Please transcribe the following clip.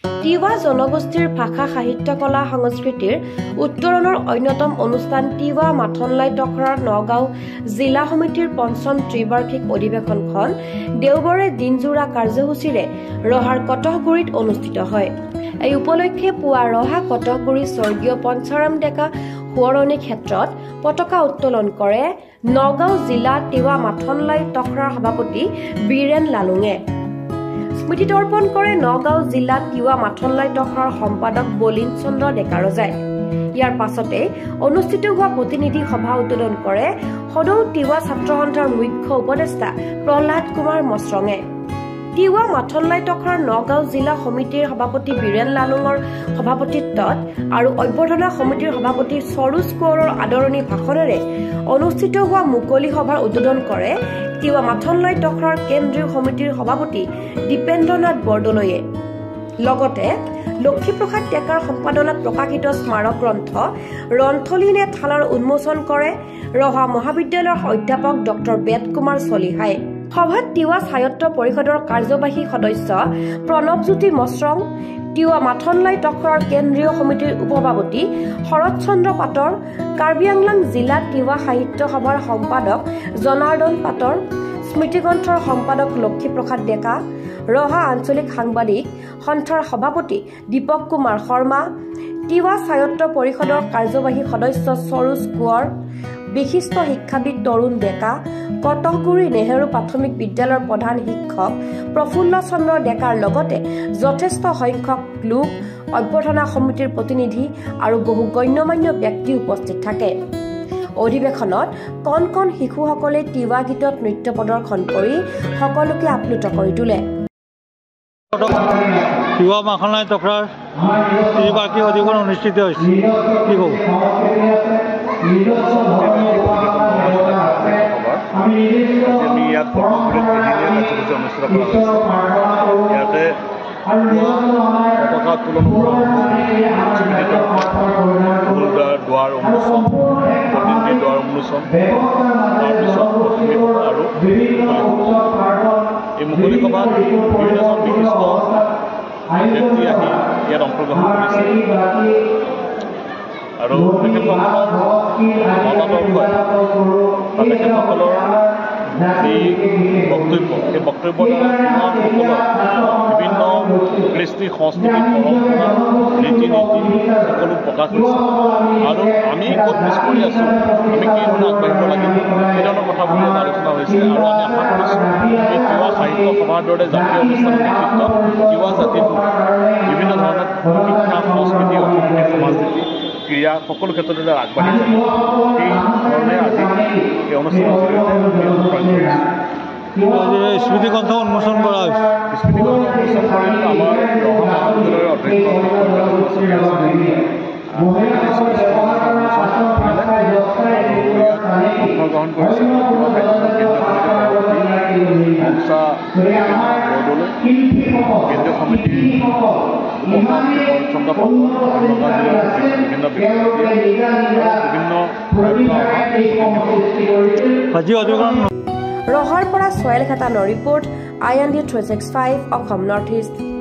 তিৱা জনগোষ্ঠীৰ ভাষা সাহিত্য কলা সংস্কৃতিৰ উত্তৰণৰ অন্যতম অনুষ্ঠান তিৱা মাথনলাই টখৰাৰ নগাঁও জিলা সমিতিৰ পঞ্চম ত্ৰিবাৰ্ষিক অধিৱেশনখন দেওবাৰে দিনজোৰা কাৰ্যসূচীৰে ৰহাৰ কটহগুৰিত অনুষ্ঠিত হয়। এই উপলক্ষে পুৱা ৰহা কটহগুৰি স্বৰ্গীয় পঞ্চাৰাম ডেকা সোঁৱৰণী ক্ষেত্ৰত পতাকা উত্তোলন কৰে নগাঁও জিলা তিৱা মাথনলাই টখৰাৰ সভাপতি বীৰেন লালুঙে। স্মৃতি তৰ্পণ কৰে নগাঁও জিলা তিৱা মাথনলাই টখৰাৰ সম্পাদক বলিন চন্দ্ৰ ডেকাৰজাই। ইয়াৰ পাছতে অনুষ্ঠিত হোৱা প্ৰতিনিধি সভা উদ্বোধন কৰে সদৌ তিৱা ছাত্ৰ সন্থাৰ মুখ্য উপদেষ্টা প্ৰহ্লাদ কুমাৰ মশ্ৰঙে। তিৱা মাথনলাই টখৰাৰ নগাঁও জিলা সমিতিৰ সভাপতি বীৰেন লালুঙৰ সভাপতিত্বত আৰু অভ্যৰ্থনা সমিতিৰ সভাপতি সৰোজ কোঁৱৰৰ আদৰণি ভাষণেৰে অনুষ্ঠিত হোৱা মুকলি সভাৰ উদ্বোধন কৰে তিৱা মাথনলাই টখৰাৰ কেন্দ্ৰীয় সমিতিৰ সভাপতি দীপেন্দ্ৰনাথ বৰদলৈয়ে। লগতে লক্ষীপ্ৰসাদ ডেকাৰ সম্পাদনাত প্ৰকাশিত স্মাৰক গ্ৰন্থ ৰন্থলীনে থালাৰ উন্মোচন কৰে ৰহা মহাবিদ্যালয়ৰ অধ্যাপক ডক্টৰ বেদ কুমাৰ চলিহাই। সভাত তিৱা সাহিত্য পৰিষদৰ কাৰ্যবাহী সদস্য প্ৰণৱজ্যোতি মশ্ৰং, তিৱা মাথনলাই টখৰাৰ কেন্দ্ৰীয় সমিতিৰ উপসভাপতি শৰৎ চন্দ্ৰ পাটৰ, কাৰ্বি আংলং জিলা তিৱা সাহিত্য সভাৰ সম্পাদক জনাৰ্দন পাটৰ, স্মৃতিগ্ৰন্থৰ সম্পাদক লক্ষীপ্ৰসাদ ডেকা, ৰহা আঞ্চলিক সাংবাদিক সন্থাৰ সভাপতি দীপক কুমাৰ শৰ্মা, তিৱা সাহিত্য পৰিষদৰ কাৰ্যবাহী সদস্য সৰোজ কোঁৱৰ, বিশিষ্ট শিক্ষাবিদ তৰুণ ডেকা, কটহগুৰি নেহেৰু প্ৰাথমিক বিদ্যালয়ৰ প্ৰধান শিক্ষক প্ৰফুল্ল চন্দ্ৰ ডেকাৰ লগতে যথেষ্ট সংখ্যক লোক, অভ্যৰ্থনা সমিতিৰ প্ৰতিনিধি আৰু বহু গণ্যমান্য ব্যক্তি উপস্থিত থাকে। অধিৱেশনত কণ কণ শিশুসকলে তিৱা গীতত নৃত্য প্ৰদৰ্শন কৰি সকলোকে আপ্লুত কৰি তোলে। তিৱা মাথনলাই টখৰাৰ ত্ৰিবাৰ্ষিক অধিৱেশন অনুষ্ঠিত হৈছে, কি ক'ব? আমি ইয়াত কাৰ্যসূচী অনুষ্ঠিত কৰা হৈছে। ইয়াতে পতাকা উত্তোলন দুৱাৰ উন্মোচন, প্ৰতিনিধি দুৱাৰ উন্মোচন, তাৰপিছত আৰু এই মুকলি সভাত বিভিন্নজন বিশিষ্ট ব্যক্তি আহি ইয়াত অংশগ্ৰহণ কৰিছে আৰু তেখেতসকলৰ মতাদৰ্শ বা তেখেতসকলৰ যি বক্তব্য, সেই বক্তব্যৰ দ্বাৰা তিৱাসকলৰ বিভিন্ন কৃষ্টি সংস্কৃতি পৰম্পৰা ৰীতি নীতি সকলো প্ৰকাশ হৈছে আৰু আমি ক'ত পিছ কৰি আছোঁ, আমি কি ধৰণে আগবাঢ়িব লাগিব এই ধৰণৰ কথাবোৰ ইয়াত আলোচনা হৈছে। আৰু আমি আশা কৰিছোঁ এই তিৱা সাহিত্য সভাৰ দৰে জাতীয় অনুষ্ঠানৰ নেতৃত্বত তিৱা জাতিটো বিভিন্ন ধৰণৰ শিক্ষা, সংস্কৃতি, অৰ্থনীতি, সমাজনীতি, ক্ৰীড়া সকলো ক্ষেত্ৰতে আগবাঢ়ি যাব। সেইধৰণে আজি এই অনুষ্ঠানৰ জৰিয়তে স্মৃতিগ্ৰন্থ উন্মোচন কৰা হৈছে। স্মৃতিগ্ৰন্থ উন্মোচন কৰিলে আমাৰ ৰহা মহাবিদ্যালয়ৰ অধ্যক্ষ অংশগ্ৰহণ কৰিছে বৰদলৈ, কেন্দ্ৰীয় সমিতিৰ চন্দ্ৰ পাটৰ, নগাঁও জিলাৰ বিভিন্ন ৰহাৰ পৰা সোহেল খেতানৰ report IND 365 Assam North east.